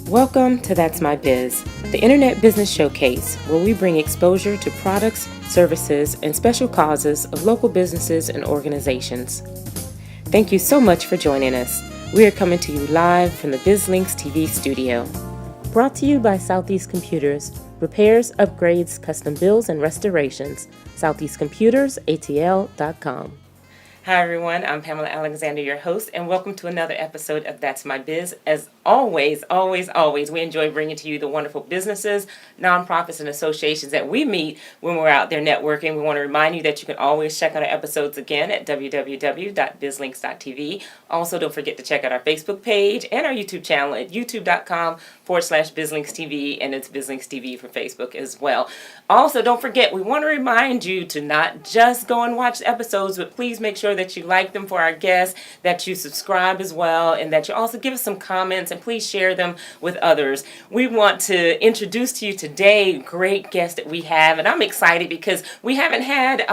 Welcome to That's My Biz, the Internet Business Showcase, where we bring exposure to products, services, and special causes of local businesses and organizations. Thank you so much for joining us. We are coming to you live from the BizLinks TV studio. Brought to you by Southeast Computers, repairs, upgrades, custom builds, and restorations. SoutheastComputersATL.com. Hi everyone, I'm Pamela Alexander, your host, and welcome to another episode of That's My Biz. As always, we enjoy bringing to you the wonderful businesses, nonprofits, and associations that we meet when we're out there networking. We want to remind you that you can always check out our episodes again at www.bizlinks.tv. Also, don't forget to check out our Facebook page and our YouTube channel at youtube.com/BizLinksTV, and it's BizLinks TV for Facebook as well. Also, don't forget, we want to remind you to not just go and watch the episodes, but please make sure that you like them for our guests, that you subscribe as well, and that you also give us some comments, and please share them with others. We want to introduce to you today a great guest that we have, and I'm excited because we haven't had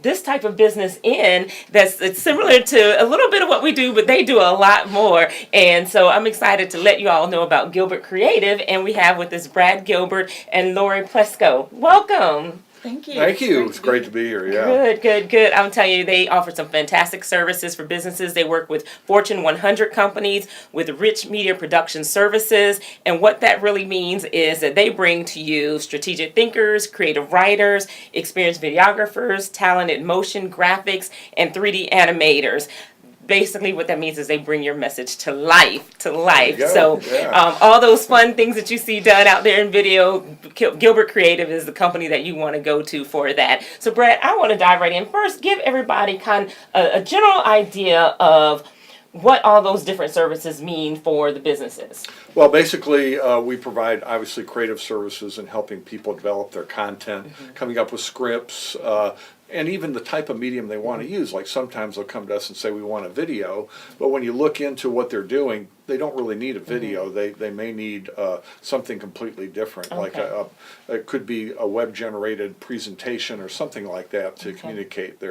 this type of business it's similar to a little bit of what we do, but they do a lot more. And so I'm excited to let you all know about Gilbert Creative, and we have with us Brad Gilbert and Lauri Plesco. Welcome. Thank you. Thank you. It's great to be here. Yeah. Good. I'm telling you, they offer some fantastic services for businesses. They work with Fortune 100 companies with rich media production services. And what that really means is that they bring to you strategic thinkers, creative writers, experienced videographers, talented motion graphics, and 3D animators. Basically, what that means is they bring your message to life. So all those fun things that you see done out there in video, Gilbert Creative is the company that you want to go to for that. So, Brad, I want to dive right in. First, give everybody kind of a general idea of what all those different services mean for the businesses. Well, basically, we provide, obviously, creative services in helping people develop their content, coming up with scripts, and even the type of medium they want to use. Like sometimes they'll come to us and say, we want a video, but when you look into what they're doing, they don't really need a video. They may need something completely different, like it could be a web-generated presentation or something like that to communicate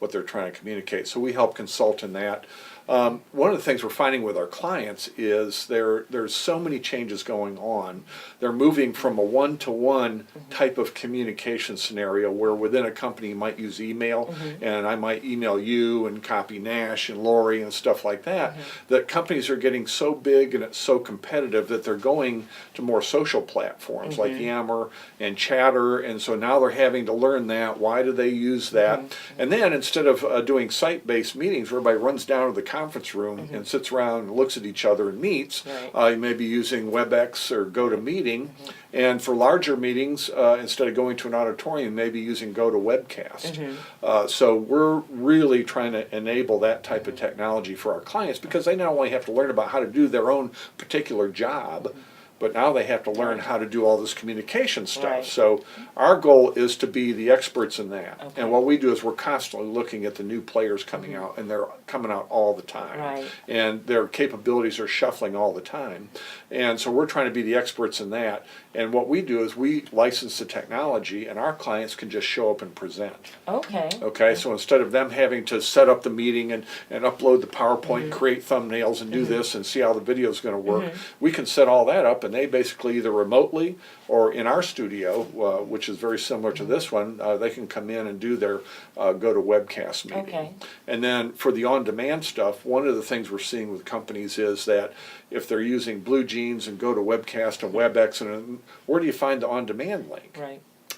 what they're trying to communicate. So we help consult in that. One of the things we're finding with our clients is there's so many changes going on. They're moving from a one-to-one type of communication scenario where within a company you might use email, and I might email you and copy Nash and Lauri and stuff like that, that companies are getting so big and it's so competitive that they're going to more social platforms like Yammer and Chatter, and so now they're having to learn that. Why do they use that? And then instead of doing site-based meetings where everybody runs down to the conference room and sits around and looks at each other and meets, you may be using WebEx or GoToMeeting, and for larger meetings, instead of going to an auditorium, maybe using GoToWebcast. So we're really trying to enable that type of technology for our clients because they not only have to learn about how to do their own particular job, but now they have to learn how to do all this communication stuff. So our goal is to be the experts in that. And what we do is we're constantly looking at the new players coming out, and they're coming out all the time. And their capabilities are shuffling all the time. And so we're trying to be the experts in that. And what we do is we license the technology, and our clients can just show up and present. Okay, so instead of them having to set up the meeting and upload the PowerPoint, create thumbnails, and do this and see how the video is going to work, we can set all that up, and they basically either remotely or in our studio, which is very similar to this one, they can come in and do their GoToWebcast meeting. And then for the on-demand stuff, one of the things we're seeing with companies is that if they're using Blue Jeans and GoToWebcast and WebEx, and where do you find the on-demand link?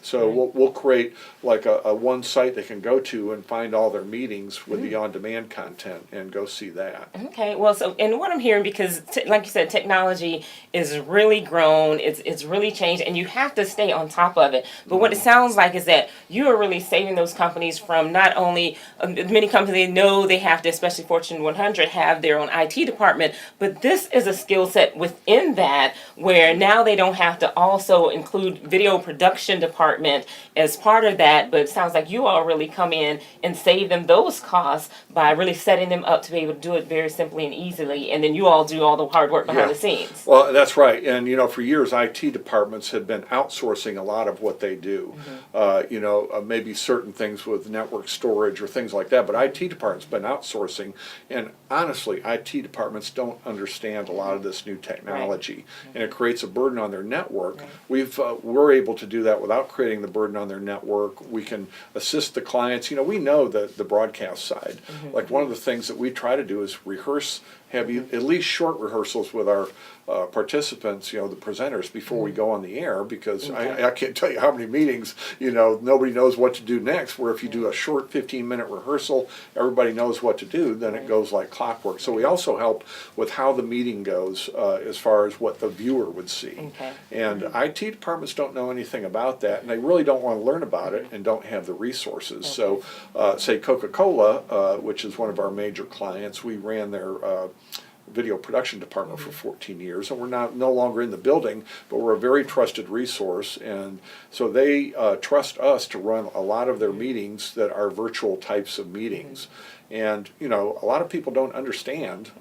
So we'll create like a one site they can go to and find all their meetings with the on-demand content and go see that. Well, so, and what I'm hearing, because like you said, technology is really grown, it's really changed, and you have to stay on top of it. But what it sounds like is that you are really saving those companies from not only, many companies know they have to, especially Fortune 100, have their own IT department, but this is a skill set within that where now they don't have to also include video production department department as part of that, but it sounds like you all really come in and save them those costs by really setting them up to be able to do it very simply and easily, and then you all do all the hard work behind the scenes. Well, that's right. And, for years, IT departments had been outsourcing a lot of what they do. Maybe certain things with network storage or things like that, but IT departments been outsourcing. And honestly, IT departments don't understand a lot of this new technology, and it creates a burden on their network. We're able to do that without creating the burden on their network. We can assist the clients. We know the broadcast side. Like, one of the things that we try to do is rehearse, have at least short rehearsals with our participants, the presenters, before we go on the air, because I can't tell you how many meetings, nobody knows what to do next, where if you do a short 15-minute rehearsal, everybody knows what to do, then it goes like clockwork. So we also help with how the meeting goes as far as what the viewer would see. And IT departments don't know anything about that, and they really don't want to learn about it and don't have the resources. So say Coca-Cola, which is one of our major clients, we ran their video production department for 14 years, and we're no longer in the building, but we're a very trusted resource, and so they trust us to run a lot of their meetings that are virtual types of meetings. And a lot of people don't understand.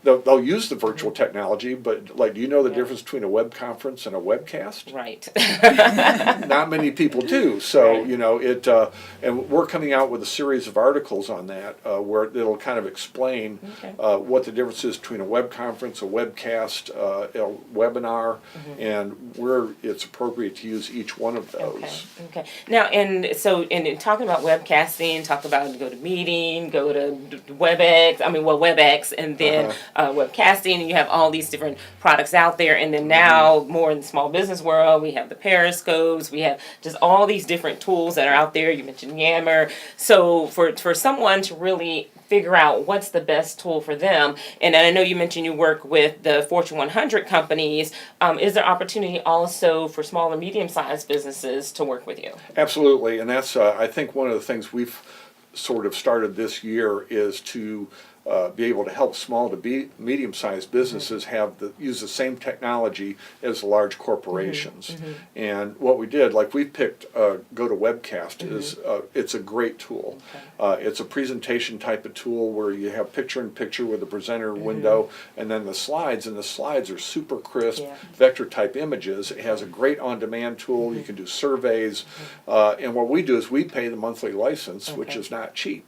They'll use the virtual technology, but do you know the difference between a web conference and a webcast? Right. Not many people do. So, and we're coming out with a series of articles on that where it'll kind of explain what the difference is between a web conference, a webcast, a webinar, and where it's appropriate to use each one of those. Okay. Now, and talking about webcasting, talk about GoToMeeting, go to WebEx, and then webcasting, and you have all these different products out there. And then now, more in the small business world, we have the Periscopes, we have just all these different tools that are out there. You mentioned Yammer. So for someone to really figure out what's the best tool for them, and I know you mentioned you work with the Fortune 100 companies, is there opportunity also for small and medium-sized businesses to work with you? Absolutely, and that's I think one of the things we've sort of started this year is to be able to help small to medium-sized businesses use the same technology as the large corporations. And what we did, we picked GoToWebcast, is it's a great tool. It's a presentation type of tool where you have picture-in-picture with the presenter window, and then the slides are super crisp, vector-type images. It has a great on-demand tool. You can do surveys, and what we do is we pay the monthly license, which is not cheap.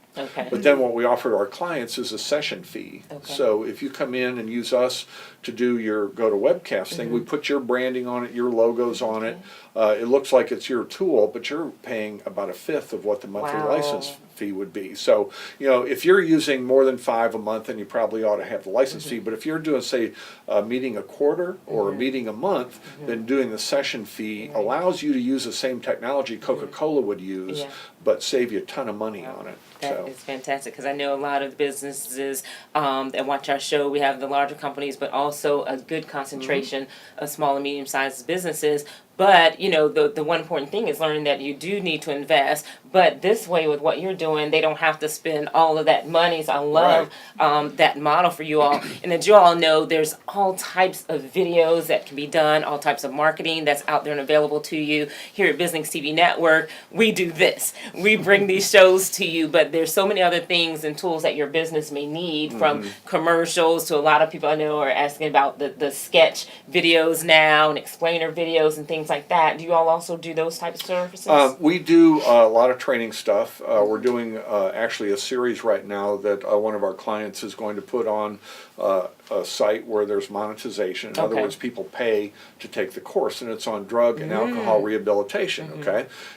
But then what we offer to our clients is a session fee. So if you come in and use us to do your GoToWebcast thing, we put your branding on it, your logos on it. It looks like it's your tool, but you're paying about a fifth of what the monthly license fee would be. So, if you're using more than 5 a month, then you probably ought to have the license fee. But if you're doing, say, a meeting a quarter or a meeting a month, then doing the session fee allows you to use the same technology Coca-Cola would use, but save you a ton of money on it. That is fantastic, because I know a lot of businesses that watch our show, we have the larger companies, but also a good concentration of small and medium-sized businesses. But, the one important thing is learning that you do need to invest. But this way, with what you're doing, they don't have to spend all of that money. So I love that model for you all. And as you all know, there's all types of videos that can be done, all types of marketing that's out there and available to you. Here at Business TV Network, we do this. We bring these shows to you, but there's so many other things and tools that your business may need, from commercials to a lot of people I know are asking about the sketch videos now and explainer videos and things like that. Do you all also do those types of services? We do a lot of training stuff. We're doing actually a series right now that one of our clients is going to put on a site where there's monetization. In other words, people pay to take the course, and it's on drug and alcohol rehabilitation.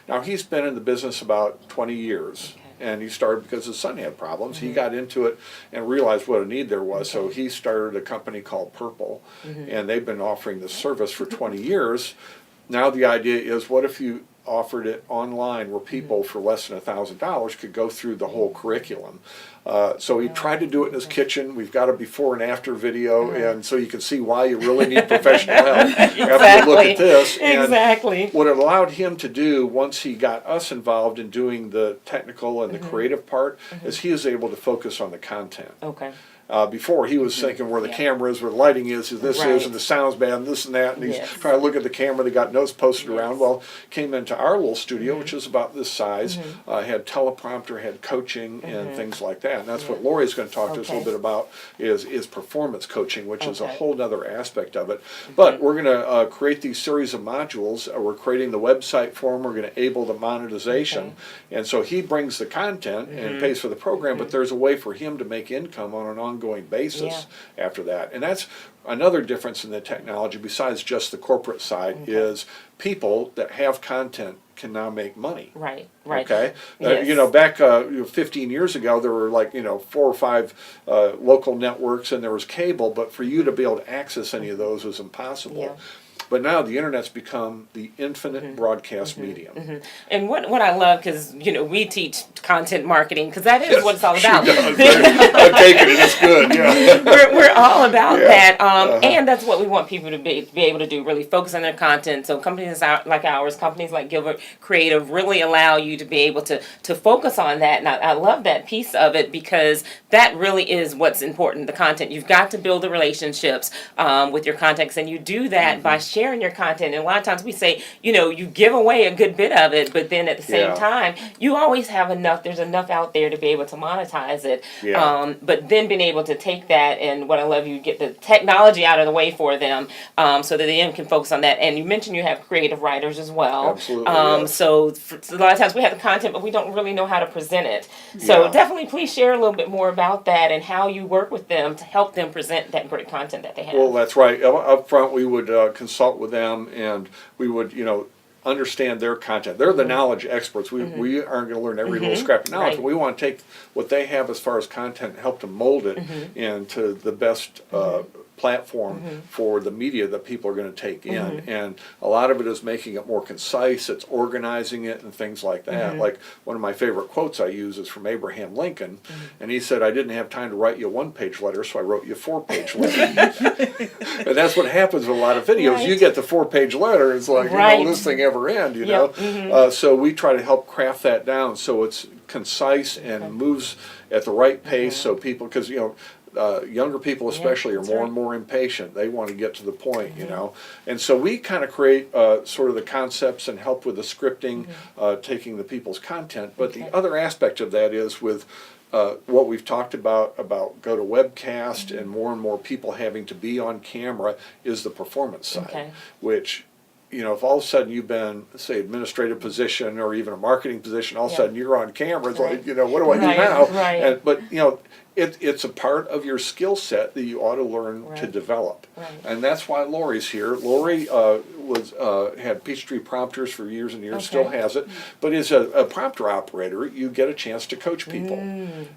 Now, he's been in the business about 20 years. And he started because his son had problems. He got into it and realized what a need there was. So he started a company called Purple, and they've been offering this service for 20 years. Now the idea is, what if you offered it online where people for less than $1,000 could go through the whole curriculum? So he tried to do it in his kitchen. We've got a before and after video, and so you can see why you really need professional help after you look at this. And what it allowed him to do, once he got us involved in doing the technical and the creative part, is he was able to focus on the content. Before he was thinking where the camera is, where the lighting is, who this is, and the sound's bad, and this and that, and he's trying to look at the camera. They got notes posted around. Well, came into our little studio, which is about this size, had teleprompter, had coaching, and things like that. And that's what Lauri's going to talk to us a little bit about is performance coaching, which is a whole other aspect of it. But we're going to create these series of modules. We're creating the website for him. We're going to enable the monetization. And so he brings the content and pays for the program, but there's a way for him to make income on an ongoing basis after that. And that's another difference in the technology besides just the corporate side is people that have content can now make money. Right. Okay? Back 15 years ago, there were 4 or 5 local networks and there was cable, but for you to be able to access any of those was impossible. But now the internet's become the infinite broadcast medium. And what I love, because we teach content marketing, because that is what it's all about. I'm taking it. It's good. Yeah. we're all about that, and that's what we want people to be able to do. Really focus on their content. So companies like ours, companies like Gilbert Creative, really allow you to be able to focus on that. And I love that piece of it because that really is what's important. The content. You've got to build the relationships with your contacts, and you do that by sharing your content. And a lot of times we say, you give away a good bit of it, but then at the same time, you always have enough. There's enough out there to be able to monetize it. But then being able to take that, and what I love, you get the technology out of the way for them, so that they can focus on that. And you mentioned you have creative writers as well. Absolutely. So a lot of times we have the content, but we don't really know how to present it. So definitely, please share a little bit more about that and how you work with them to help them present that great content that they have. Well, that's right. Up front, we would consult with them, and we would, understand their content. They're the knowledge experts. We aren't going to learn every little scrap of knowledge, but we want to take what they have as far as content and help to mold it into the best platform for the media that people are going to take in. And a lot of it is making it more concise, it's organizing it and things like that. Like one of my favorite quotes I use is from Abraham Lincoln, and he said, "I didn't have time to write you a one-page letter, so I wrote you a 4-page letter." And that's what happens with a lot of videos. You get the 4-page letter, it's like, will this thing ever end, So we try to help craft that down so it's concise and moves at the right pace so people, because younger people especially are more and more impatient. They want to get to the point, And so we kind of create sort of the concepts and help with the scripting, taking the people's content. But the other aspect of that is with what we've talked about go to webcast and more people having to be on camera is the performance side, which if all of a sudden you've been, say, administrative position or even a marketing position, all of a sudden you're on camera, it's like, what do I do now? But it's a part of your skill set that you ought to learn to develop. And that's why Lauri's here. Lauri had Peachtree Prompters for years and years, still has it, but as a prompter operator, you get a chance to coach people.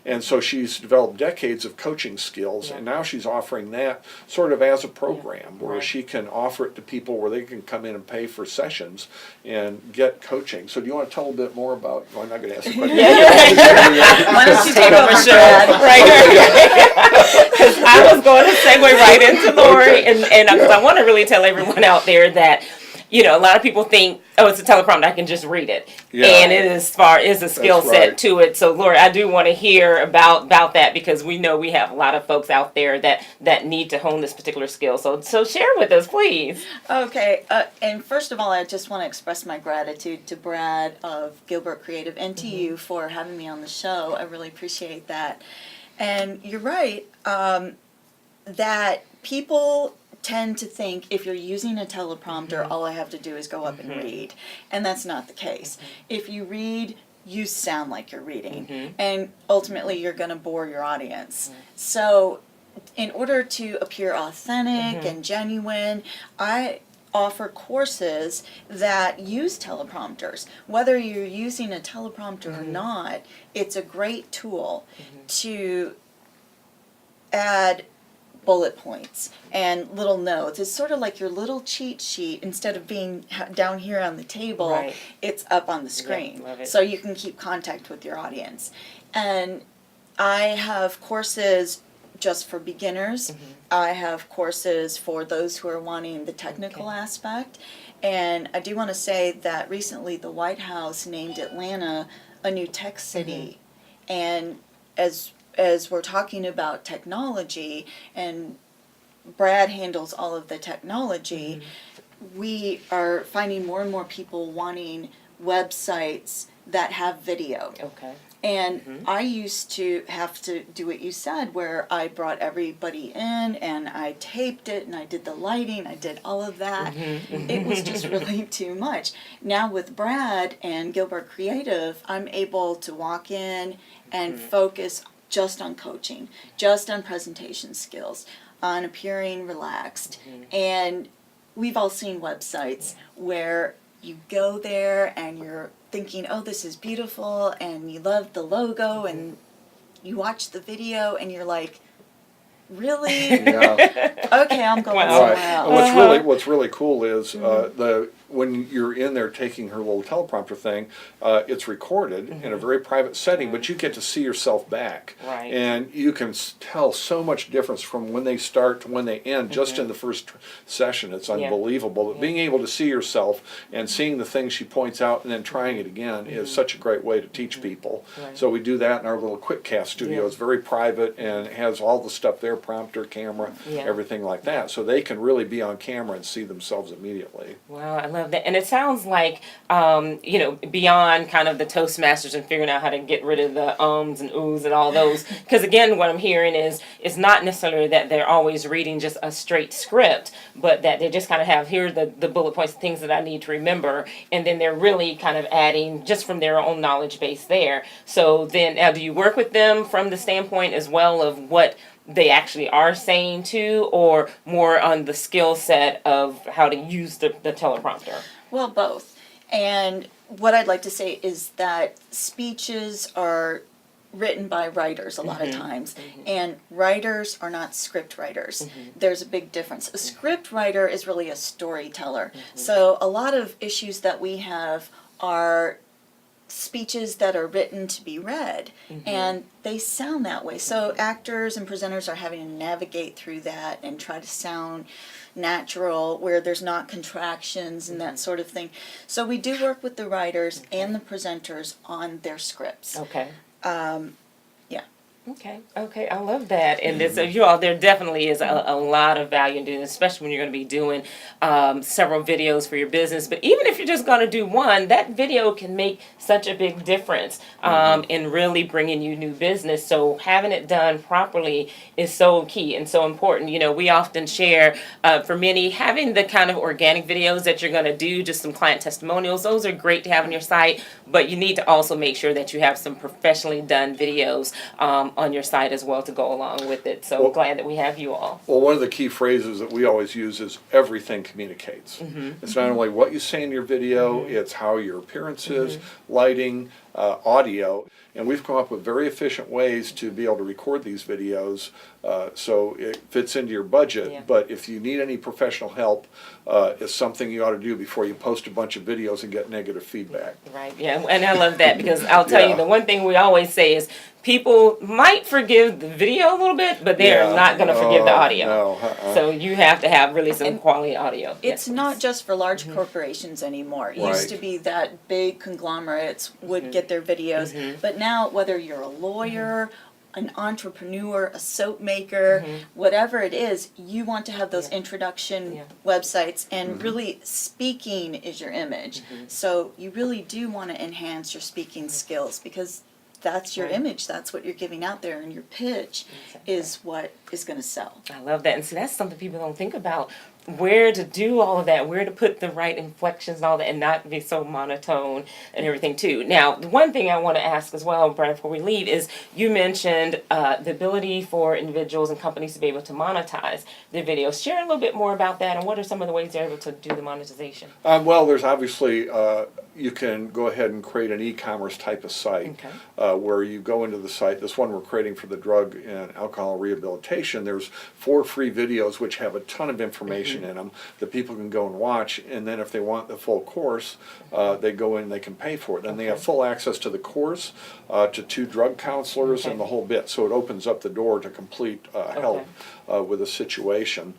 And so she's developed decades of coaching skills, and now she's offering that sort of as a program where she can offer it to people where they can come in and pay for sessions and get coaching. So do you want to tell a bit more about, I'm not going to ask the question. Why don't you take over, Sean? Because I was going to segue right into Lauri, and because I want to really tell everyone out there that a lot of people think, oh, it's a teleprompter, I can just read it, and it is a skill set to it. So Lauri, I do want to hear about that because we know we have a lot of folks out there that need to hone this particular skill. So share with us, please. Okay, and first of all, I just want to express my gratitude to Brad of Gilbert Creative and to you for having me on the show. I really appreciate that. And you're right, that people tend to think if you're using a teleprompter, all I have to do is go up and read. And that's not the case. If you read, you sound like you're reading. And ultimately, you're going to bore your audience. So in order to appear authentic and genuine, I offer courses that use teleprompters. Whether you're using a teleprompter or not, it's a great tool to add bullet points and little notes. It's sort of like your little cheat sheet. Instead of being down here on the table, it's up on the screen. So you can keep contact with your audience. And I have courses just for beginners. I have courses for those who are wanting the technical aspect. And I do want to say that recently the White House named Atlanta a new tech city. And as as we're talking about technology, and Brad handles all of the technology, we are finding more and more people wanting websites that have video. Okay. And I used to have to do what you said, where I brought everybody in and I taped it and I did the lighting, I did all of that. It was just really too much. Now with Brad and Gilbert Creative, I'm able to walk in and focus just on coaching, just on presentation skills, on appearing relaxed. And we've all seen websites where you go there and you're thinking, oh, this is beautiful, and you love the logo, and you watch the video and you're like, really? Yeah. Okay, I'm going Wow. somewhere Right. else. And what's really cool is when you're in there taking her little teleprompter thing, it's recorded in a very private setting, but you get to see yourself back. Right. And you can tell so much difference from when they start to when they end, just in the first session. It's unbelievable. But being able to see yourself and seeing the things she points out and then trying it again is such a great way to teach people. Right. So we do that in our little quick cast studio. Yeah. It's very private and it has all the stuff there, prompter, camera, everything like that. So they can really be on camera and see themselves immediately. Wow, I love that. And it sounds like, beyond kind of the Toastmasters and figuring out how to get rid of the ums and oohs and all those. Because again, what I'm hearing is it's not necessarily that they're always reading just a straight script, but that they just kind of have, here's the bullet points, things that I need to remember. And then they're really kind of adding just from their own knowledge base there. So then do you work with them from the standpoint as well of what they actually are saying to, or more on the skill set of how to use the teleprompter? Well, both. And what I'd like to say is that speeches are written by writers a lot of times, and writers are not script writers. There's a big difference. A script writer is really a storyteller. So a lot of issues that we have are speeches that are written to be read, and they sound that way. So actors and presenters are having to navigate through that and try to sound natural, where there's not contractions and that sort of thing. So we do work with the writers and the presenters on their scripts. Okay. Yeah. Okay, I love that. And this, you all, there definitely is a lot of value in doing this, especially when you're going to be doing several videos for your business. But even if you're just going to do one, that video can make such a big difference in really bringing you new business. So having it done properly is so key and so important. You know, we often share, for many, having the kind of organic videos that you're going to do, just some client testimonials, those are great to have on your site. But you need to also make sure that you have some professionally done videos on your site as well to go along with it. So glad that we have you all. Well, one of the key phrases that we always use is everything communicates. It's not only what you say in your video, it's how your appearance is, lighting, audio. And we've come up with very efficient ways to be able to record these videos so it fits into your budget. Yeah. But if you need any professional help, it's something you ought to do before you post a bunch of videos and get negative feedback. Right, yeah, and I love that because I'll tell you, Yeah. the one thing we always say is people might forgive the video a little bit, but they're Yeah. not going to forgive the audio. No, So you have to have really some And quality audio. It's Yes. not just for large corporations anymore. It used to Right. be that big conglomerates would get their videos, but now whether you're a lawyer, an entrepreneur, a soap maker, whatever it is, you want to have those introduction websites, and really speaking is your image. So you really do want to enhance your speaking skills, because that's your image, that's what you're giving out there, and your pitch is what is going to sell. I love that. And see, that's something people don't think about. Where to do all of that, where to put the right inflections and all that, and not be so monotone and everything too. Now, the one thing I want to ask as well, Brian, before we leave, is you mentioned the ability for individuals and companies to be able to monetize their videos. Share a little bit more about that, and what are some of the ways they're able to do the monetization? Well, there's obviously, you can go ahead and create an e-commerce type of site where you go into the site. This one we're creating for the drug and alcohol rehabilitation. There's 4 free videos which have a ton of information in them that people can go and watch, and then if they want the full course, they go in and they can pay for it. Then they have full access to the course, to 2 drug counselors and the whole bit, so it opens up the door to complete help. with a situation.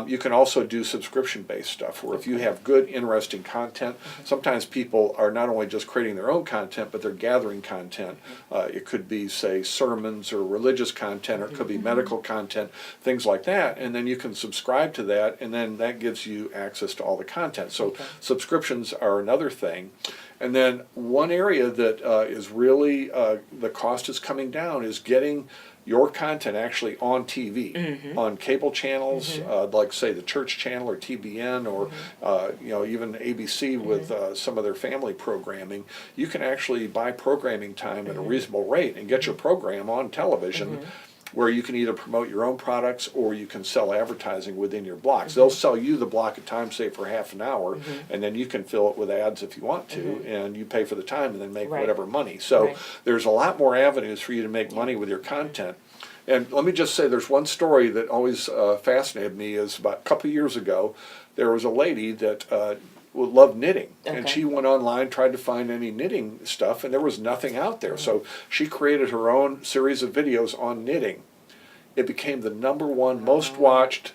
You can also do subscription-based stuff, where if you have good, interesting content, sometimes people are not only just creating their own content, but they're gathering content. It could be, say, sermons or religious content, or it could be medical content, things like that, and then you can subscribe to that, and then that gives you access to all the content. So subscriptions are another thing. And then one area that is really, the cost is coming down, is getting your content actually on TV, on cable channels, like say the church channel or TBN, or even ABC with some of their family programming. You can actually buy programming time at a reasonable rate and get your program on television, where you can either promote your own products or you can sell advertising within your blocks. They'll sell you the block of time, say for half an hour, and then you can fill it with ads if you want to, and you pay for the time and then make whatever money. So there's a lot more avenues for you to make money with your content. And let me just say, there's one story that always fascinated me. Is about a couple of years ago, there was a lady that loved knitting, and she went online, tried to find any knitting stuff, and there was nothing out there. So she created her own series of videos on knitting. It became the #1 most watched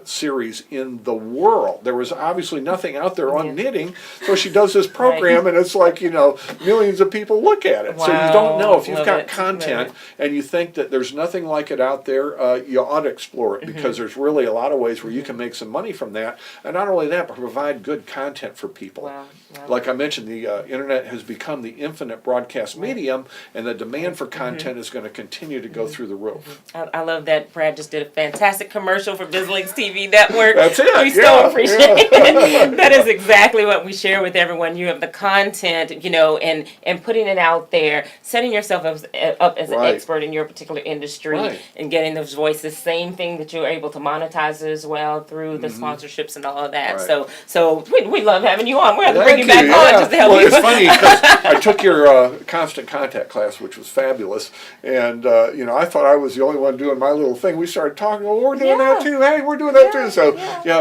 series in the world. There was obviously nothing out there on knitting, so she does this program, and it's like, millions of people look at it. So you don't know, if you've got content and you think that there's nothing like it out there, you ought to explore it, because there's really a lot of ways where you can make some money from that, and not only that, but provide good content for people. Like I mentioned, the internet has become the infinite broadcast medium, and the demand for content is going to continue to go through the roof. I love that Brad just did a fantastic commercial for BizLinks TV Network. That's it. We so appreciate it. That is exactly what we share with everyone. You have the content, and putting it out there, setting yourself up as an expert in your particular industry, and getting those voices. Same thing that you're able to monetize as well through the sponsorships and all of that. So we love having you on. We're going to bring you back on just to help you. It's funny, because I took your constant contact class, which was fabulous, and I thought I was the only one doing my little thing. We started talking, we're doing that too. Hey, we're doing that too. So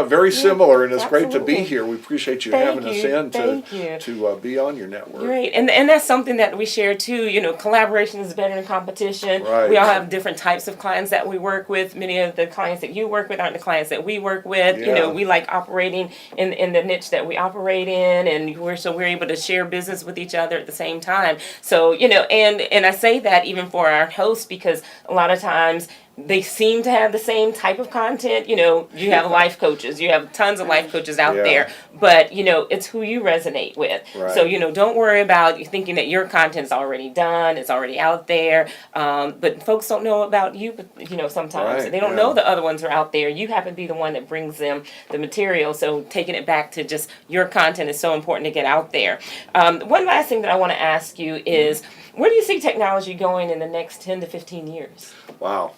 very similar, and it's great to be here. We appreciate you having us in to be on your network. Great, and that's something that we share too. Collaboration is better than competition. We all have different types of clients that we work with. Many of the clients that you work with aren't the clients that we work with. We like operating in the niche that we operate in, and we're able to share business with each other at the same time. So and I say that even for our hosts, because a lot of times they seem to have the same type of content. You have life coaches, you have tons of life coaches out there, but it's who you resonate with. So don't worry about you thinking that your content's already done, it's already out there, but folks don't know about you. But sometimes they don't know the other ones are out there. You happen to be the one that brings them the material. So taking it back to just your content is so important to get out there. One last thing that I want to ask you is, where do you see technology going in the next 10 to 15 years? Wow.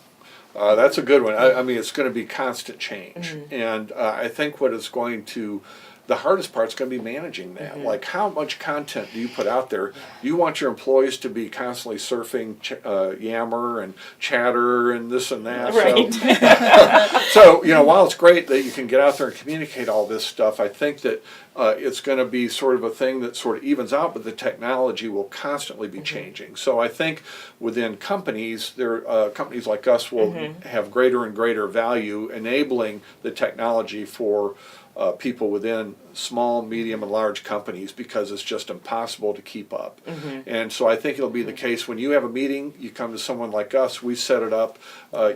That's a good one. I mean, it's going to be constant change. And I think the hardest part is going to be managing that. Like, how much content do you put out there? You want your employees to be constantly surfing Yammer and Chatter and this and that. So, while it's great that you can get out there and communicate all this stuff, I think that it's going to be sort of a thing that sort of evens out, but the technology will constantly be changing. So I think within companies, companies like us will have greater and greater value enabling the technology for people within small, medium, and large companies, because it's just impossible to keep up. And so I think it'll be the case when you have a meeting, you come to someone like us, we set it up,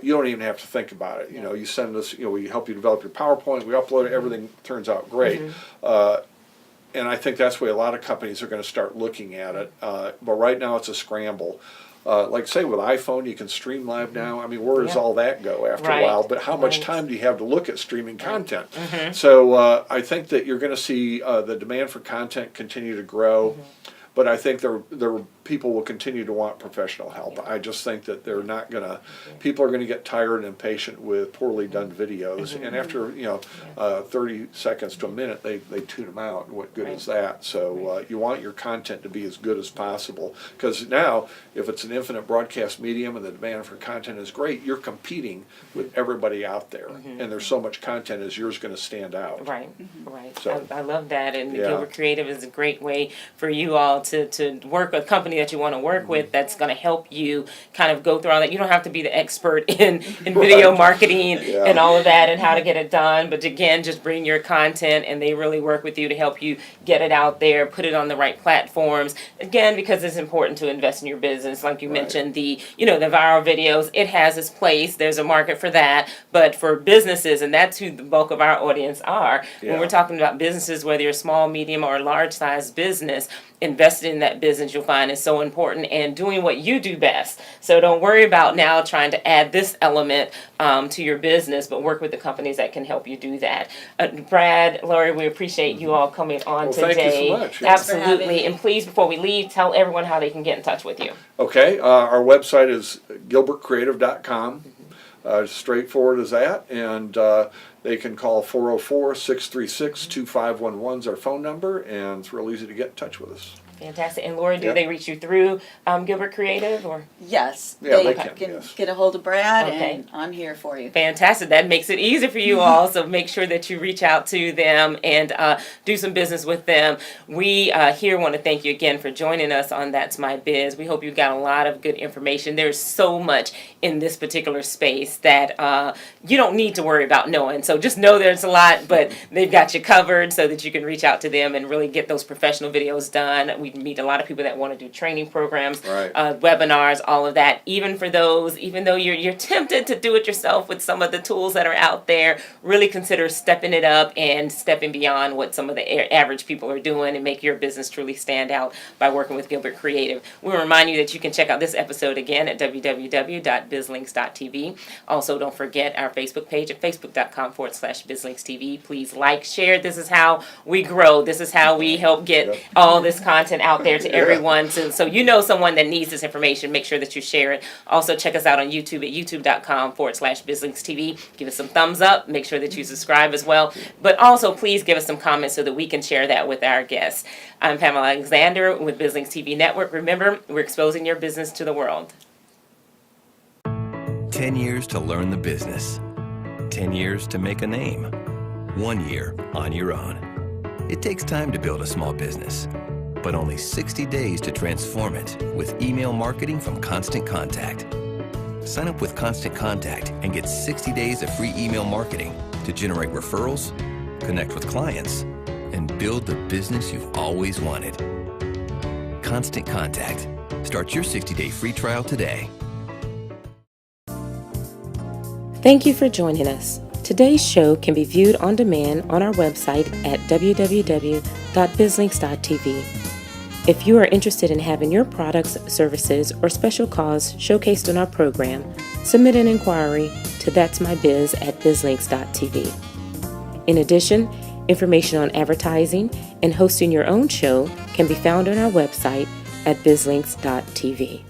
you don't even have to think about it. You send us, we help you develop your PowerPoint, we upload it, everything turns out great. And I think that's the way a lot of companies are going to start looking at it. But right now it's a scramble. Like say with iPhone, you can stream live now. I mean, where does all that go after a while? But how much time do you have to look at streaming content? So I think that you're going to see the demand for content continue to grow. But I think there people will continue to want professional help. I just think that they're not going to, people are going to get tired and impatient with poorly done videos. And after, 30 seconds to a minute, they tune them out. And what good is that? So you want your content to be as good as possible. Because now, if it's an infinite broadcast medium and the demand for content is great, you're competing with everybody out there. And there's so much content as yours going to stand out. Right. So, I love that. And Gilbert Creative is a great way for you all to work with a company that you want to work with that's going to help you kind of go through all that. You don't have to be the expert in video marketing Yeah. and all of that and how to get it done. But again, just bring your content and they really work with you to help you get it out there, put it on the right platforms. Again, because it's important to invest in your business. Like you mentioned, the viral videos, it has its place. There's a market for that. But for businesses, and that's who the bulk of our audience are, when we're talking about businesses, whether you're small, medium, or large size business, investing in that business you'll find is so important, and doing what you do best. So don't worry about now trying to add this element to your business, but work with the companies that can help you do that. Brad, Lauri, we appreciate you all coming on today. Thank you so much. Thanks for having Absolutely. me. And please, before we leave, tell everyone how they can get in touch with you. Okay, our website is gilbertcreative.com. Straightforward as that, and they can call 404-636-2511 is our phone number, and it's real easy to get in touch with us. Fantastic. And Lauri, do Yep. they reach you through Gilbert Creative or? Yes, Yeah, they they can, can, yes. get a hold of Brad, Okay. and I'm here for you. Fantastic. That makes it easy for you all. So make sure that you reach out to them and do some business with them. We here want to thank you again for joining us on That's My Biz. We hope you got a lot of good information. There's so much in this particular space that you don't need to worry about knowing. So just know there's a lot, but they've got you covered so that you can reach out to them and really get those professional videos done. We meet a lot of people that want to do training programs, Right. webinars, all of that. Even for those, even though you're tempted to do it yourself with some of the tools that are out there, really consider stepping it up and stepping beyond what some of the average people are doing and make your business truly stand out by working with Gilbert Creative. We remind you that you can check out this episode again at www.bizlinks.tv. Also, don't forget our Facebook page at facebook.com/bizlinkstv. Please like, share. This is how we grow. This is how we help get all this content out there to everyone. So you know someone that needs this information, make sure that you share it. Also, check us out on YouTube at youtube.com/bizlinkstv. Give us some thumbs up. Make sure that you subscribe as well. But also, please give us some comments so that we can share that with our guests. I'm Pamela Alexander with BizLinks TV Network. Remember, we're exposing your business to the world. 10 years to learn the business. 10 years to make a name. 1 year on your own. It takes time to build a small business, but only 60 days to transform it with email marketing from Constant Contact. Sign up with Constant Contact and get 60 days of free email marketing to generate referrals, connect with clients, and build the business you've always wanted. Constant Contact. Start your 60-day free trial today. Thank you for joining us. Today's show can be viewed on demand on our website at www.bizlinks.tv. If you are interested in having your products, services, or special cause showcased on our program, submit an inquiry to that'smybiz@bizlinks.tv. In addition, information on advertising and hosting your own show can be found on our website at bizlinks.tv.